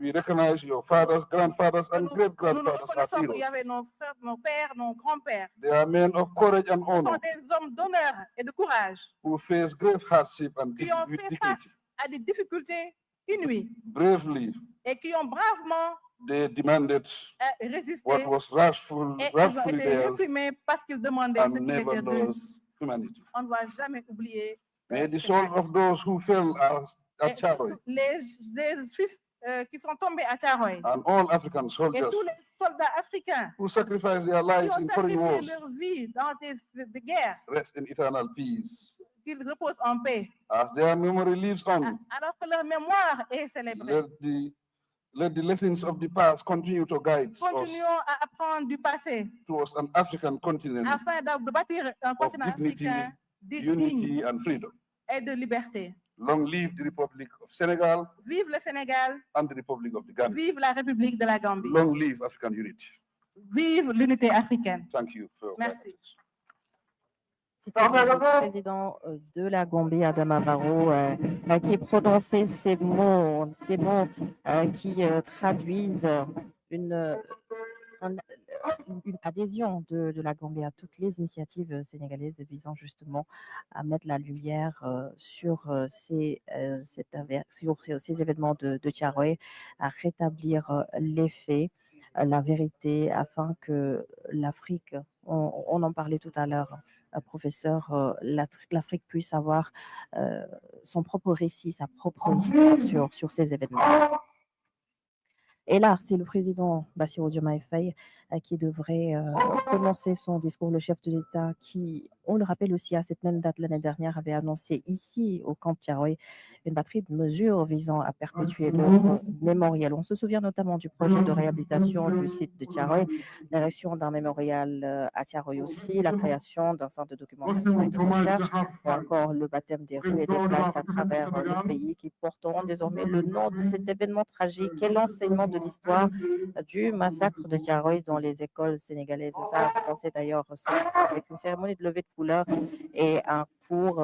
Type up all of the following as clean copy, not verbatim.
We recognize your fathers, grandfathers, and Nous great-grandfathers as reconnaissons qu'il y heroes. avait nos frères, nos pères, nos grands-pères. They are men of courage and Ce sont honor des hommes d'honneur et de courage who face great hardship and qui ont with fait dignity. face à des difficultés inouïes Bravely, et qui ont bravement they demanded résisté what was et ils ont rightfully été theirs réprimés parce qu'ils demandaient ce and qui never était dû. lost humanity. On ne doit jamais oublier May the ces souls actes. of those who fell at Charoy Les Suisses qui sont tombés à Charoy and all African et soldiers tous les soldats africains who sacrificed their qui lives ont in foreign sacrifié wars leur vie dans des guerres, rest in eternal peace. qu'ils reposent en paix. As their memory lives on, Alors que leur mémoire est célébrée. let the lessons of the past continue to guide us Continuons à apprendre du passé towards an African continent afin de bâtir un of continent dignity, africain unity, digne and freedom. et de liberté. Long live the Republic of Senegal Vive le Sénégal, and the Republic of the Gambia. vive la République de la Gambie. Long live African unity. Vive l'unité africaine. Thank you for your Merci. C'était le président de la Gambie, Adama Barrow, qui prononçait ces mots qui traduisent une adhésion de la Gambie à toutes les initiatives sénégalaises visant justement à mettre la lumière sur ces événements de Thiaroye, à rétablir les faits, la vérité, afin que l'Afrique, on en parlait tout à l'heure, professeur, l'Afrique puisse avoir son propre récit, sa propre histoire sur ces événements. Et là, c'est le président Bassirou Diomaye Faye qui devrait prononcer son discours. Le chef de l'État qui, on le rappelle aussi, à cette même date l'année dernière, avait annoncé ici au camp Thiaroye une batterie de mesures visant à perpétuer l'œuvre mémorielle. On se souvient notamment du projet de réhabilitation du site de Thiaroye, l'érection d'un mémorial à Thiaroye aussi, la création d'un centre de documentation et de recherche, ou encore le baptême des rues et des places à travers le pays qui porteront désormais le nom de cet événement tragique et l'enseignement de l'histoire du massacre de Thiaroye dans les écoles sénégalaises. Et ça a commencé d'ailleurs avec une cérémonie de levée de couleur et un cours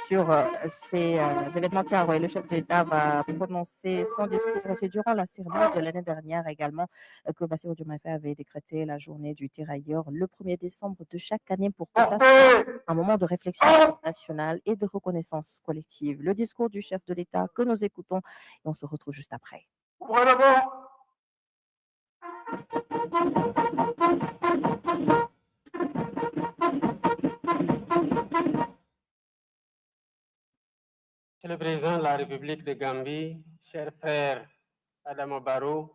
sur ces événements Thiaroye. Le chef de l'État va prononcer son discours. C'est durant la cérémonie de l'année dernière également que Bassirou Diomaye Faye avait décrété la journée du tirailleur le 1er décembre de chaque année pour que ça soit un moment de réflexion nationale et de reconnaissance collective. Le discours du chef de l'État que nous écoutons et on se retrouve juste après. Monsieur le Président de la République de Gambie, cher frère Adama Barrow,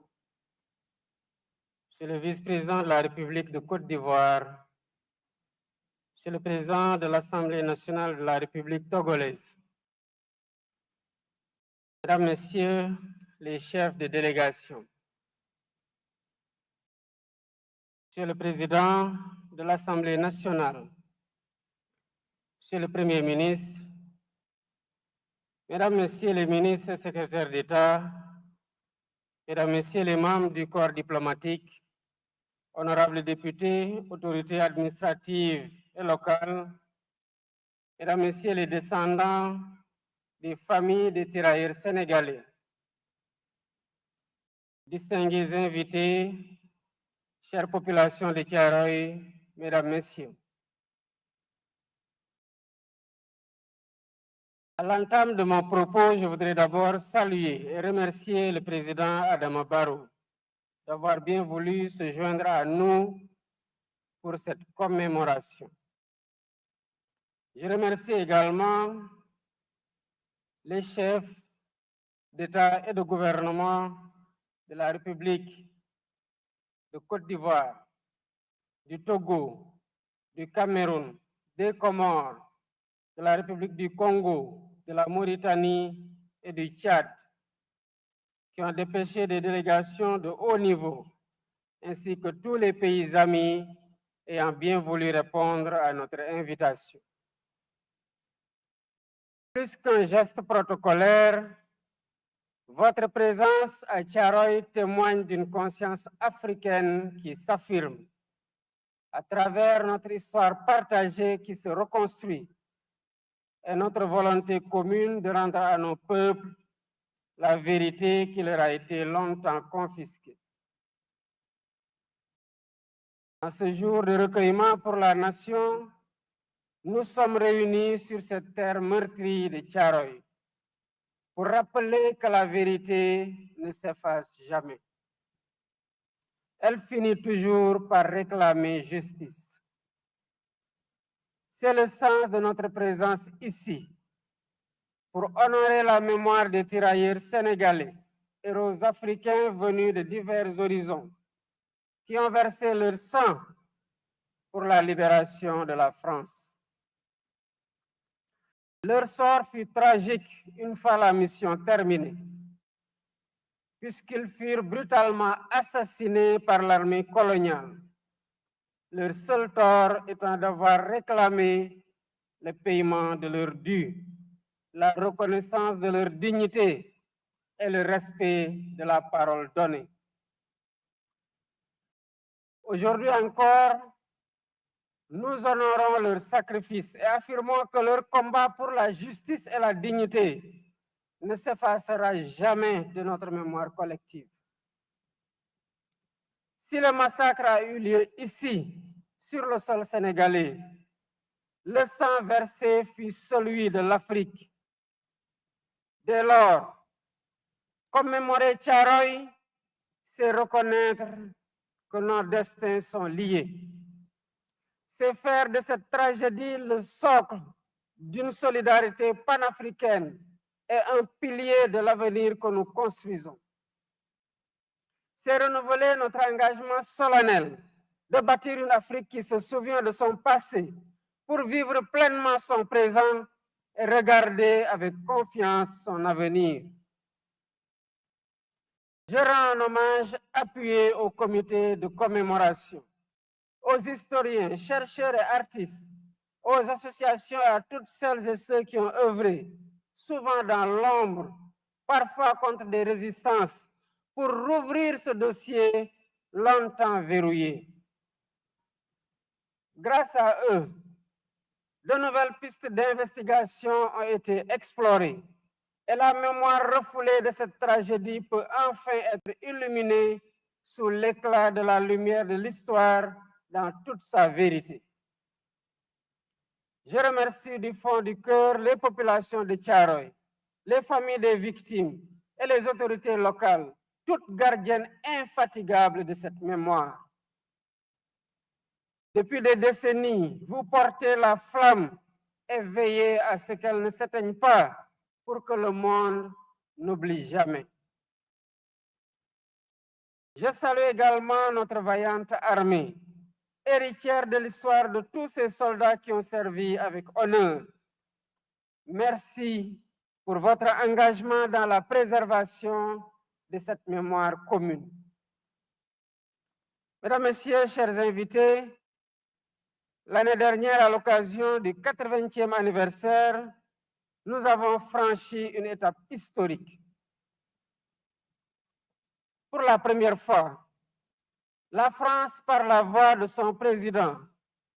Monsieur le Vice-président de la République de Côte d'Ivoire, Monsieur le Président de l'Assemblée nationale de la République togolaise, Mesdames, Messieurs les chefs de délégation, Monsieur le Président de l'Assemblée nationale, Monsieur le Premier ministre, Mesdames, Messieurs les ministres et secrétaires d'État, Mesdames, Messieurs les membres du corps diplomatique, honorables députés, autorités administratives et locales, Mesdames, Messieurs les descendants des familles des tirailleurs sénégalais, distingués invités, chère population de Thiaroye, Mesdames, Messieurs. À l'entame de mon propos, je voudrais d'abord saluer et remercier le président Adama Barrow d'avoir bien voulu se joindre à nous pour cette commémoration. Je remercie également les chefs d'État et de gouvernement de la République de Côte d'Ivoire, du Togo, du Cameroun, des Comores, de la République du Congo, de la Mauritanie et du Tchad, qui ont dépêché des délégations de haut niveau, ainsi que tous les pays amis ayant bien voulu répondre à notre invitation. Plus qu'un geste protocolaire, votre présence à Thiaroye témoigne d'une conscience africaine qui s'affirme à travers notre histoire partagée qui se reconstruit et notre volonté commune de rendre à nos peuples la vérité qui leur a été longtemps confisquée. En ce jour de recueillement pour la nation, nous sommes réunis sur cette terre meurtrie de Thiaroye pour rappeler que la vérité ne s'efface jamais. Elle finit toujours par réclamer justice. C'est le sens de notre présence ici, pour honorer la mémoire des tirailleurs sénégalais, héros africains venus de divers horizons, qui ont versé leur sang pour la libération de la France. Leur sort fut tragique une fois la mission terminée, puisqu'ils furent brutalement assassinés par l'armée coloniale, leur seul tort étant d'avoir réclamé le paiement de leur dû, la reconnaissance de leur dignité et le respect de la parole donnée. Aujourd'hui encore, nous honorons leur sacrifice et affirmons que leur combat pour la justice et la dignité ne s'effacera jamais de notre mémoire collective. Si le massacre a eu lieu ici, sur le sol sénégalais, le sang versé fut celui de l'Afrique. Dès lors, commémorer Thiaroye, c'est reconnaître que nos destins sont liés. C'est faire de cette tragédie le socle d'une solidarité panafricaine et un pilier de l'avenir que nous construisons. C'est renouveler notre engagement solennel de bâtir une Afrique qui se souvient de son passé pour vivre pleinement son présent et regarder avec confiance son avenir. Je rends un hommage appuyé au comité de commémoration, aux historiens, chercheurs et artistes, aux associations et à toutes celles et ceux qui ont œuvré, souvent dans l'ombre, parfois contre des résistances, pour rouvrir ce dossier longtemps verrouillé. Grâce à eux, de nouvelles pistes d'investigation ont été explorées et la mémoire refoulée de cette tragédie peut enfin être illuminée sous l'éclat de la lumière de l'histoire dans toute sa vérité. Je remercie du fond du cœur les populations de Thiaroye, les familles des victimes et les autorités locales, toutes gardiennes infatigables de cette mémoire. Depuis des décennies, vous portez la flamme et veillez à ce qu'elle ne s'éteigne pas pour que le monde n'oublie jamais. Je salue également notre vaillante armée, héritière de l'histoire de tous ces soldats qui ont servi avec honneur. Merci pour votre engagement dans la préservation de cette mémoire commune. Mesdames, Messieurs, chers invités, l'année dernière, à l'occasion du 80e anniversaire, nous avons franchi une étape historique. Pour la première fois, la France, par la voix de son président,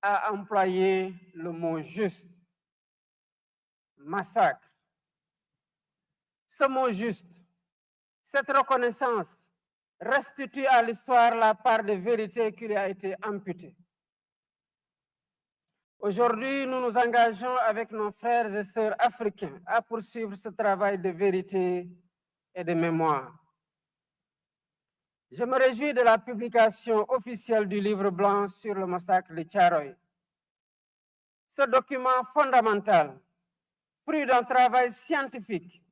a employé le mot juste, massacre. Ce mot juste, cette reconnaissance restitue à l'histoire la part de vérité qui lui a été amputée. Aujourd'hui, nous nous engageons avec nos frères et sœurs africains à poursuivre ce travail de vérité et de mémoire. Je me réjouis de la publication officielle du livre blanc sur le massacre de Thiaroye. Ce document fondamental, fruit d'un travail scientifique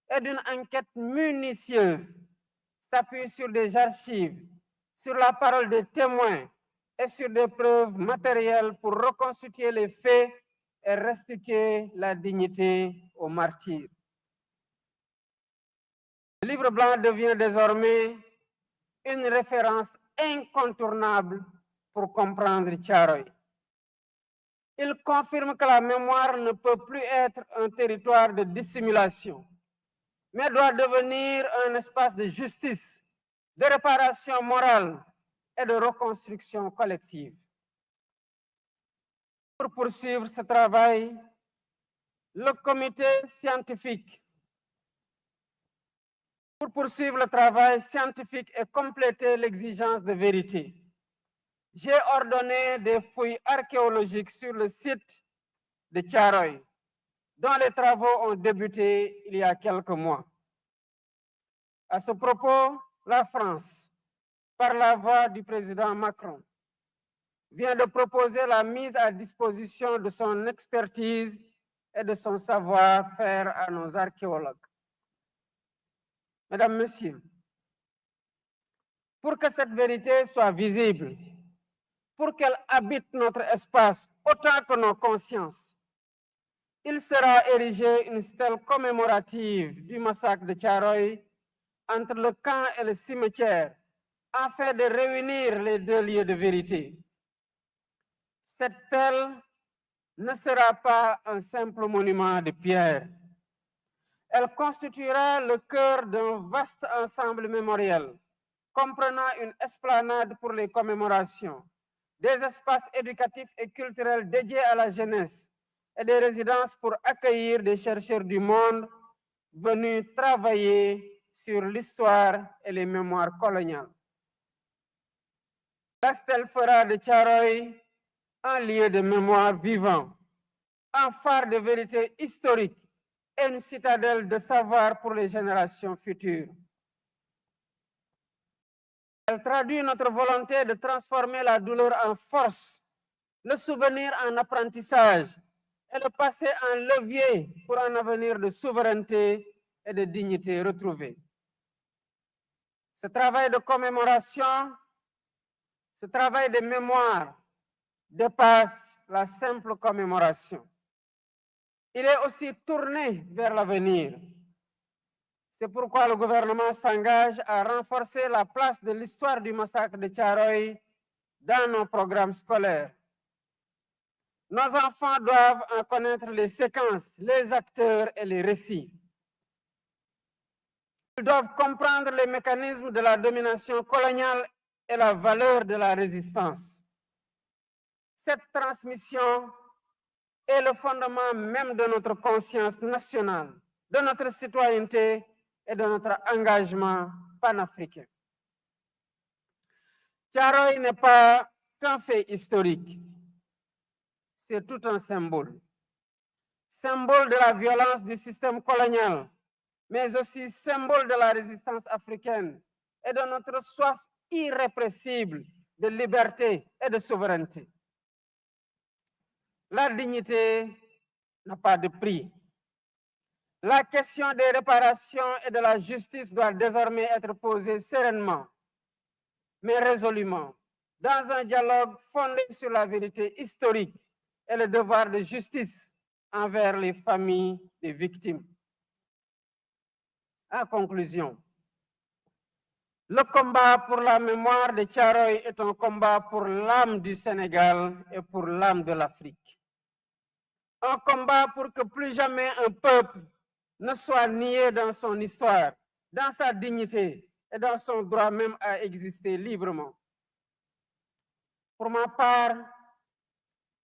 et d'une enquête minutieuse, s'appuie sur des archives, sur la parole des témoins et sur des preuves matérielles pour reconstituer les faits et restituer la dignité aux martyrs. Le livre blanc devient désormais une référence incontournable pour comprendre Thiaroye. Il confirme que la mémoire ne peut plus être un territoire de dissimulation, mais doit devenir un espace de justice, de réparation morale et de reconstruction collective. Pour poursuivre ce travail, le comité scientifique pour poursuivre le travail scientifique et compléter l'exigence de vérité. J'ai ordonné des fouilles archéologiques sur le site de Thiaroye, dont les travaux ont débuté il y a quelques mois. À ce propos, la France, par la voix du président Macron, vient de proposer la mise à disposition de son expertise et de son savoir-faire à nos archéologues. Mesdames, Messieurs, pour que cette vérité soit visible, pour qu'elle habite notre espace autant que nos consciences, il sera érigé une stèle commémorative du massacre de Thiaroye entre le camp et le cimetière afin de réunir les deux lieux de vérité. Cette stèle ne sera pas un simple monument de pierre. Elle constituera le cœur d'un vaste ensemble mémoriel comprenant une esplanade pour les commémorations, des espaces éducatifs et culturels dédiés à la jeunesse et des résidences pour accueillir des chercheurs du monde venus travailler sur l'histoire et les mémoires coloniales. La stèle fera de Thiaroye un lieu de mémoire vivant, un phare de vérité historique et une citadelle de savoir pour les générations futures. Elle traduit notre volonté de transformer la douleur en force, le souvenir en apprentissage et le passé en levier pour un avenir de souveraineté et de dignité retrouvée. Ce travail de commémoration, ce travail de mémoire dépasse la simple commémoration. Il est aussi tourné vers l'avenir. C'est pourquoi le gouvernement s'engage à renforcer la place de l'histoire du massacre de Thiaroye dans nos programmes scolaires. Nos enfants doivent en connaître les séquences, les acteurs et les récits. Ils doivent comprendre les mécanismes de la domination coloniale et la valeur de la résistance. Cette transmission est le fondement même de notre conscience nationale, de notre citoyenneté et de notre engagement panafricain. Thiaroye n'est pas qu'un fait historique, c'est tout un symbole. Symbole de la violence du système colonial, mais aussi symbole de la résistance africaine et de notre soif irrépressible de liberté et de souveraineté. La dignité n'a pas de prix. La question des réparations et de la justice doit désormais être posée sereinement, mais résolument, dans un dialogue fondé sur la vérité historique et le devoir de justice envers les familles des victimes. En conclusion, le combat pour la mémoire de Thiaroye est un combat pour l'âme du Sénégal et pour l'âme de l'Afrique. Un combat pour que plus jamais un peuple ne soit nié dans son histoire, dans sa dignité et dans son droit même à exister librement. Pour ma part,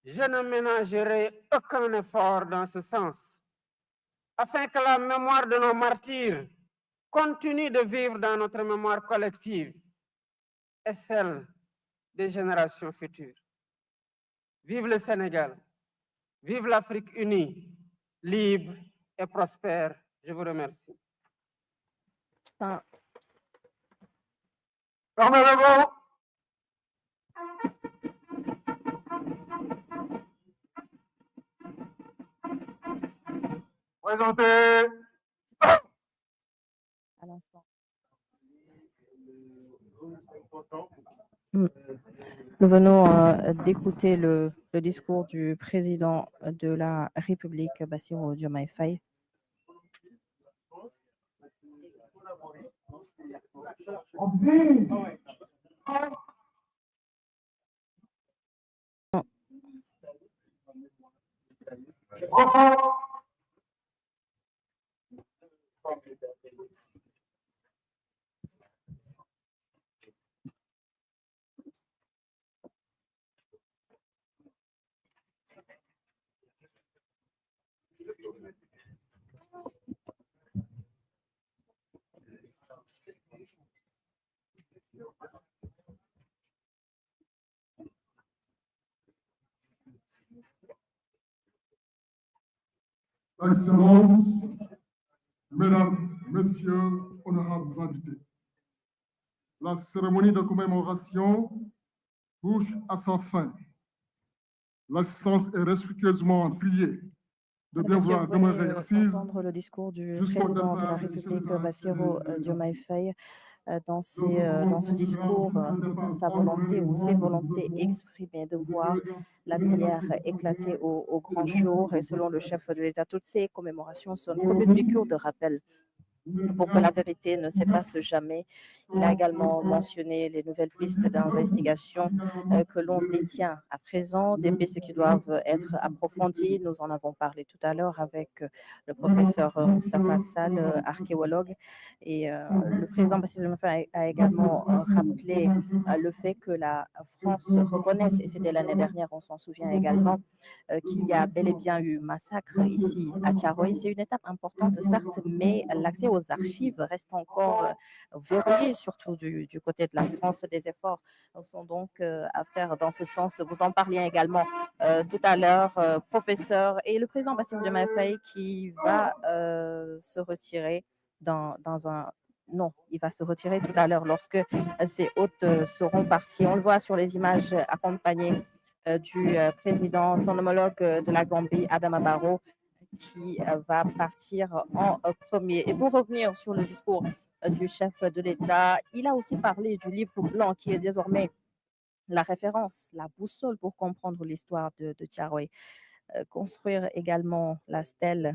je ne ménagerai aucun effort dans ce sens, afin que la mémoire de nos martyrs continue de vivre dans notre mémoire collective et celle des générations futures. Vive le Sénégal, vive l'Afrique unie, libre et prospère. Je vous remercie. Honorable Présenté. À l'instant. Nous venons d'écouter le discours du président de la République, Bassirou Diomaye Faye. Excellences, Mesdames, Messieurs, honorables invités, la cérémonie de commémoration touche à sa fin. L'assistance est respectueusement priée de bien Monsieur, vouloir vous demeurer venez assise d'entendre le discours du jusqu'au président de la départ du chef de République, la Bassirou République, Diomaye Faye. Dans nous ce discours, considérons sa comme volonté ou ses honorable volontés le exprimées de du voir président la de la lumière République éclater au grand et jour. Et selon le chef de l'État, toutes ces commémorations sont comme une piqûre de rappel pour que la vérité ne s'efface jamais. Il a également mentionné les nouvelles pistes d'investigation que l'on détient à présent, des pistes qui doivent être approfondies. Nous en avons parlé tout à l'heure avec le professeur Moustapha Sall, archéologue. Et le président Bassirou Diomaye Faye a également rappelé le fait que la France reconnaisse, et c'était l'année dernière, on s'en souvient également, qu'il y a bel et bien eu massacre ici à Thiaroye. C'est une étape importante, certes, mais l'accès aux archives reste encore verrouillé, surtout du côté de la France. Des efforts sont donc à faire dans ce sens. Vous en parliez également tout à l'heure, professeur, et le président Bassirou Diomaye Faye qui va se retirer dans un... Non, il va se retirer tout à l'heure lorsque ses hôtes seront partis. On le voit sur les images accompagnées du président, son homologue de la Gambie, Adama Barrow, qui va partir en premier. Et pour revenir sur le discours du chef de l'État, il a aussi parlé du livre blanc qui est désormais la référence, la boussole pour comprendre l'histoire de Thiaroye. Construire également la stèle